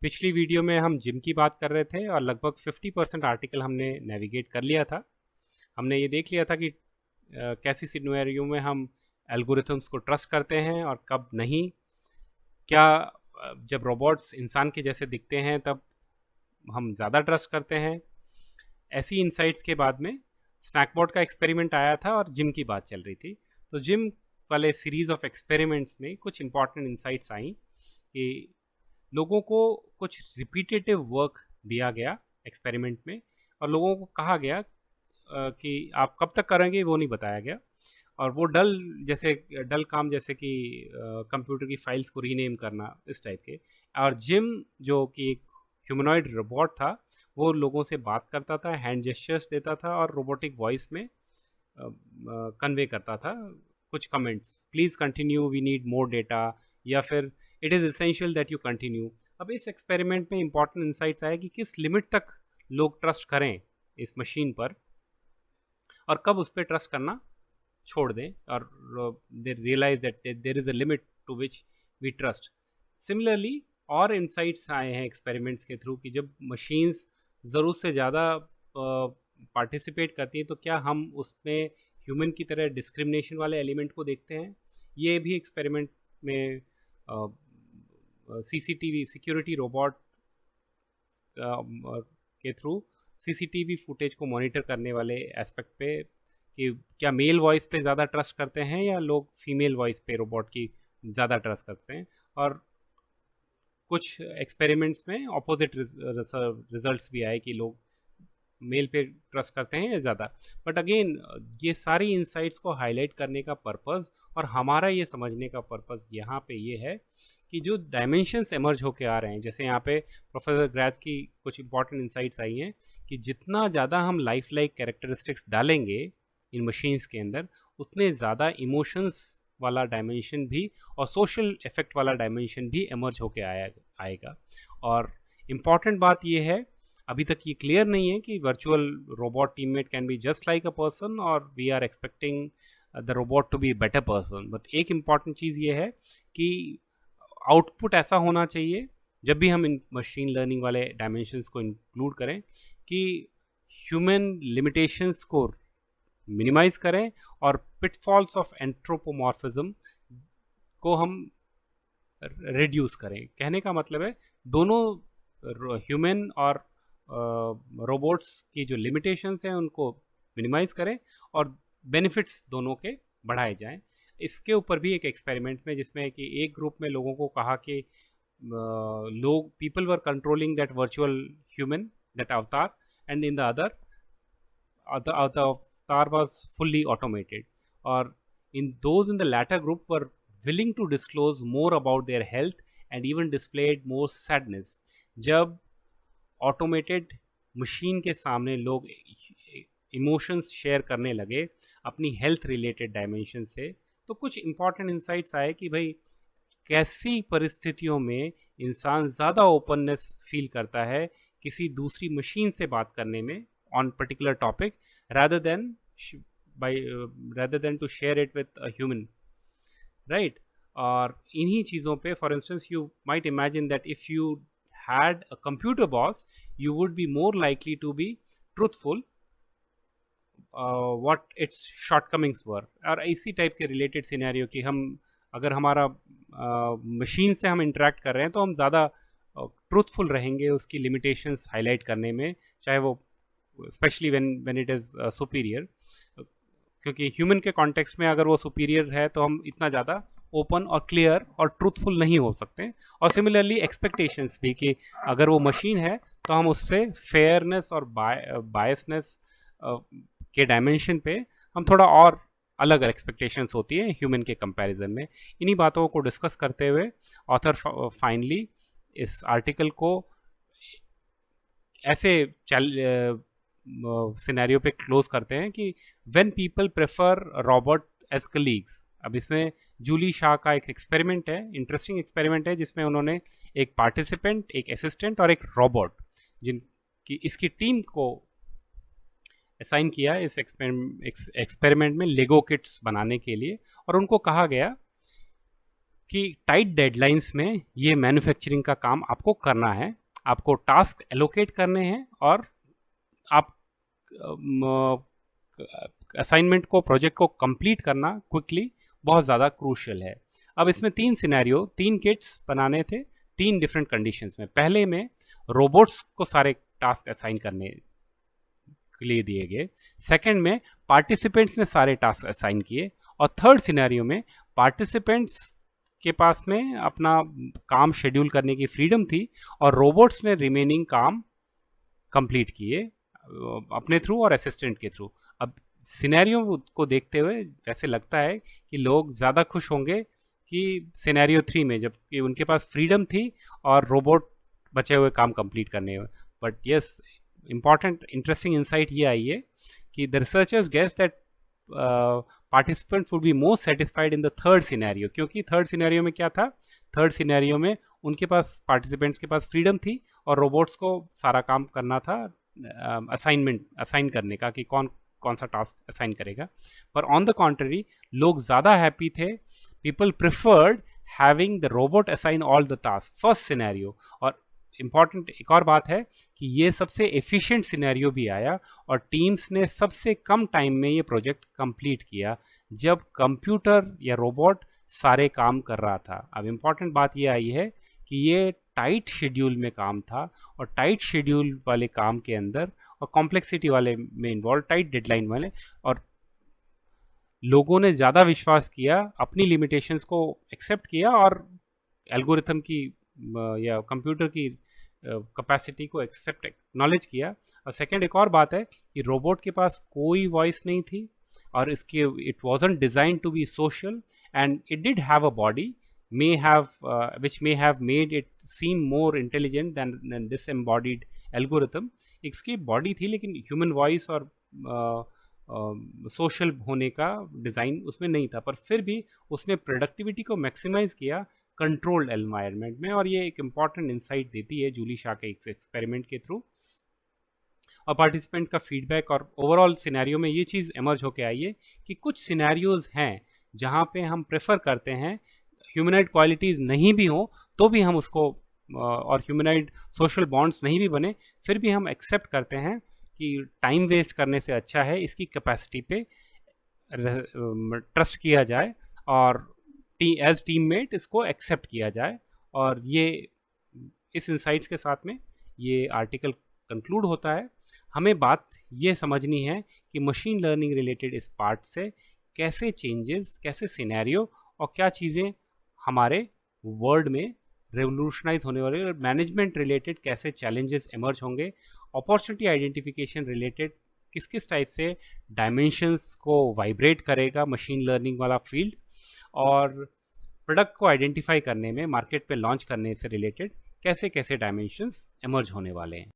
पिछली वीडियो में हम जिम की बात कर रहे थे और लगभग 50% आर्टिकल हमने नेविगेट कर लिया था। हमने ये देख लिया था कि कैसी सिनेरियो में हम एल्गोरिथम्स को ट्रस्ट करते हैं और कब नहीं। क्या जब रोबोट्स इंसान के जैसे दिखते हैं तब हम ज़्यादा ट्रस्ट करते हैं। ऐसी इंसाइट्स के बाद में स्नैकबॉट का एक्सपेरिमेंट आया था और जिम की बात चल रही थी। तो जिम वाले सीरीज़ ऑफ एक्सपेरिमेंट्स में कुछ इंपॉर्टेंट इंसाइट्स आई कि लोगों को कुछ रिपीटेटिव वर्क दिया गया एक्सपेरिमेंट में और लोगों को कहा गया कि आप कब तक करेंगे वो नहीं बताया गया। और वो डल काम जैसे कि कंप्यूटर की फाइल्स को रीनेम करना इस टाइप के। और जिम जो कि एक ह्यूमनॉइड रोबोट था वो लोगों से बात करता था, हैंड जेस्चर्स देता था और रोबोटिक वॉइस में कन्वे करता था कुछ comments, please continue, we need more data, या फिर it is essential that you continue. अब इस एक्सपेरिमेंट में इंपॉर्टेंट इंसाइट्स आए कि किस लिमिट तक लोग ट्रस्ट करें इस मशीन पर और कब उस पर ट्रस्ट करना छोड़ दें और they realise that there is a limit to which we trust. Similarly और इंसाइट्स आए हैं एक्सपेरिमेंट्स के थ्रू कि जब मशीन्स ज़रूरत से ज़्यादा पार्टिसिपेट करती हैं तो क्या हम उसमें ह्यूमन की तरह डिस्क्रिमिनेशन वाले एलिमेंट को देखते हैं। ये भी एक्सपेरिमेंट में सीसीटीवी सिक्योरिटी रोबोट के थ्रू सीसीटीवी फुटेज को मॉनिटर करने वाले एस्पेक्ट पे कि क्या मेल वॉइस पे ज़्यादा ट्रस्ट करते हैं या लोग फीमेल वॉइस पे रोबोट की ज़्यादा ट्रस्ट करते हैं। और कुछ एक्सपेरिमेंट्स में अपोजिट रिजल्ट्स भी आए कि लोग मेल पे ट्रस्ट करते हैं या ज़्यादा। बट अगेन ये सारी इंसाइट्स को हाईलाइट करने का पर्पस और हमारा ये समझने का पर्पस यहाँ पे ये है कि जो डायमेंशंस एमर्ज होके आ रहे हैं, जैसे यहाँ पे प्रोफेसर ग्रैथ की कुछ इंपॉर्टेंट इंसाइट्स आई हैं कि जितना ज़्यादा हम लाइफ लाइक कैरेक्टरिस्टिक्स डालेंगे इन मशीन्स के अंदर उतने ज़्यादा इमोशंस वाला डायमेंशन भी और सोशल इफेक्ट वाला डायमेंशन भी एमर्ज होके आएगा। और इम्पॉर्टेंट बात ये है, अभी तक ये क्लियर नहीं है कि virtual robot teammate can be just like a person और we are expecting the robot to be better person. But एक इम्पॉर्टेंट चीज़ ये है कि आउटपुट ऐसा होना चाहिए जब भी हम इन मशीन लर्निंग वाले डायमेंशंस को इंक्लूड करें कि ह्यूमन लिमिटेशंस को मिनिमाइज करें और पिटफॉल्स ऑफ एंथ्रोपोमॉर्फिज्म को हम रिड्यूस करें। कहने का मतलब है दोनों ह्यूमन और रोबोट्स की जो लिमिटेशंस हैं उनको मिनिमाइज करें और बेनिफिट्स दोनों के बढ़ाए जाएं। इसके ऊपर भी एक एक्सपेरिमेंट में जिसमें कि एक ग्रुप में लोगों को कहा कि लोग people were controlling that virtual human, that avatar, and in the other avatar was fully automated, or in those in the latter group were willing to disclose more about their health and even displayed more sadness। जब automated machine के सामने लोग emotions share करने लगे अपनी health related dimension से, तो कुछ इंपॉर्टेंट इंसाइट्स आए कि भाई कैसी परिस्थितियों में इंसान ज़्यादा ओपननेस फील करता है किसी दूसरी मशीन से बात करने में on particular topic rather than to share it with a human, right? और इन्हीं चीज़ों पे for instance you might imagine that if you had a computer boss you would be more likely to be truthful what its shortcomings were। और इसी type के related scenario कि हम अगर हमारा मशीन से हम इंटरेक्ट कर रहे हैं तो हम ज़्यादा ट्रूथफुल रहेंगे उसकी लिमिटेशंस हाईलाइट करने में, चाहे वो specially when it is superior, क्योंकि ह्यूमन के कॉन्टेक्स्ट में अगर वो सुपीरियर है तो हम इतना ज़्यादा ओपन और क्लियर और ट्रूथफुल नहीं हो सकते। और सिमिलरली एक्सपेक्टेशंस भी कि अगर वो मशीन है तो हम उससे फेयरनेस और बायसनेस के डायमेंशन पे हम थोड़ा और अलग एक्सपेक्टेशंस होती है ह्यूमन के कंपैरिजन में। इन्हीं बातों को डिस्कस करते हुए ऑथर फाइनली इस आर्टिकल को ऐसे सिनेरियो पे क्लोज करते हैं कि when people prefer robot as colleagues. अब इसमें जूली शाह का एक एक्सपेरिमेंट है, इंटरेस्टिंग एक्सपेरिमेंट है, जिसमें उन्होंने एक पार्टिसिपेंट, एक असिस्टेंट और एक रोबोट जिनकी इसकी टीम को असाइन किया इस एक्सपेरिमेंट में लेगो किट्स बनाने के लिए। और उनको कहा गया कि टाइट डेडलाइंस में ये मैन्युफैक्चरिंग का काम आपको करना है, आपको टास्क एलोकेट करने हैं और आप असाइनमेंट को, प्रोजेक्ट को कंप्लीट करना क्विकली बहुत ज़्यादा क्रूशियल है। अब इसमें 3 सिनेरियो, 3 किट्स बनाने थे 3 डिफरेंट कंडीशंस में। पहले में रोबोट्स को सारे टास्क असाइन करने के लिए दिए गए, सेकंड में पार्टिसिपेंट्स ने सारे टास्क असाइन किए, और थर्ड सिनेरियो में पार्टिसिपेंट्स के पास में अपना काम शेड्यूल करने की फ्रीडम थी और रोबोट्स ने रिमेनिंग काम कंप्लीट किए अपने थ्रू और असिस्टेंट के थ्रू। अब सिनेरियो को देखते हुए ऐसे लगता है कि लोग ज़्यादा खुश होंगे कि सिनेरियो 3 में, जबकि उनके पास फ्रीडम थी और रोबोट बचे हुए काम कंप्लीट करने हुए। But yes, important interesting insight ये आई है कि the researchers guess that participant would be most satisfied in the third scenario, क्योंकि थर्ड सिनेरियो में क्या था, थर्ड सिनेरियो में उनके पास, पार्टिसिपेंट्स के पास फ्रीडम थी और रोबोट्स को सारा काम करना था असाइन करने का, कि कौन कौन सा टास्क असाइन करेगा। पर ऑन द कॉन्ट्ररी लोग ज़्यादा हैप्पी थे, people preferred having the robot assign all the task first scenario. और इम्पॉर्टेंट एक और बात है कि ये सबसे एफिशिएंट सिनेरियो भी आया और टीम्स ने सबसे कम टाइम में ये प्रोजेक्ट कंप्लीट किया जब कंप्यूटर या रोबोट सारे काम कर रहा था। अब इम्पॉर्टेंट बात ये आई है कि ये टाइट शेड्यूल में काम था और टाइट शेड्यूल वाले काम के अंदर और कॉम्प्लेक्सिटी वाले में इन्वॉल्व, टाइट डेडलाइन वाले, और लोगों ने ज़्यादा विश्वास किया, अपनी लिमिटेशंस को एक्सेप्ट किया और एल्गोरिथम की या कंप्यूटर की कैपेसिटी को एक्सेप्ट, एक्नॉलेज किया। और सेकंड एक और बात है कि रोबोट के पास कोई वॉइस नहीं थी और इसके it wasn't design to be social and it did have a body which may have made it seem more intelligent than disembodied algorithm। इसकी बॉडी थी लेकिन ह्यूमन वॉइस और सोशल होने का डिज़ाइन उसमें नहीं था, पर फिर भी उसने प्रोडक्टिविटी को मैक्सिमाइज किया कंट्रोल्ड एनवायरनमेंट में। और ये एक इम्पॉर्टेंट इंसाइट देती है जूली शाह के एक्सपेरिमेंट के थ्रू। और पार्टिसिपेंट का फीडबैक और ओवरऑल सिनेरियो में ये चीज़ एमर्ज होके आई है कि कुछ सिनेरियोज हैं जहाँ पे हम प्रेफर करते हैं ह्यूमनाइड क्वालिटीज़ नहीं भी हो तो भी हम उसको, और ह्यूमनाइड सोशल बॉन्ड्स नहीं भी बने फिर भी हम एक्सेप्ट करते हैं कि टाइम वेस्ट करने से अच्छा है इसकी कैपेसिटी पे ट्रस्ट किया जाए और एज टीममेट इसको एक्सेप्ट किया जाए। और ये इस इंसाइट्स के साथ में ये आर्टिकल कंक्लूड होता है। हमें बात ये समझनी है कि मशीन लर्निंग रिलेटेड इस पार्ट से कैसे चेंजेस, कैसे सिनेरियो और क्या चीज़ें हमारे वर्ल्ड में रेवोल्यूशनाइज होने वाले, और मैनेजमेंट रिलेटेड कैसे चैलेंजेस एमर्ज होंगे, अपॉर्चुनिटी आइडेंटिफिकेशन रिलेटेड किस किस टाइप से डायमेंशंस को वाइब्रेट करेगा मशीन लर्निंग वाला फील्ड, और प्रोडक्ट को आइडेंटिफाई करने में, मार्केट पे लॉन्च करने से रिलेटेड कैसे कैसे डायमेंशंस एमर्ज होने वाले हैं।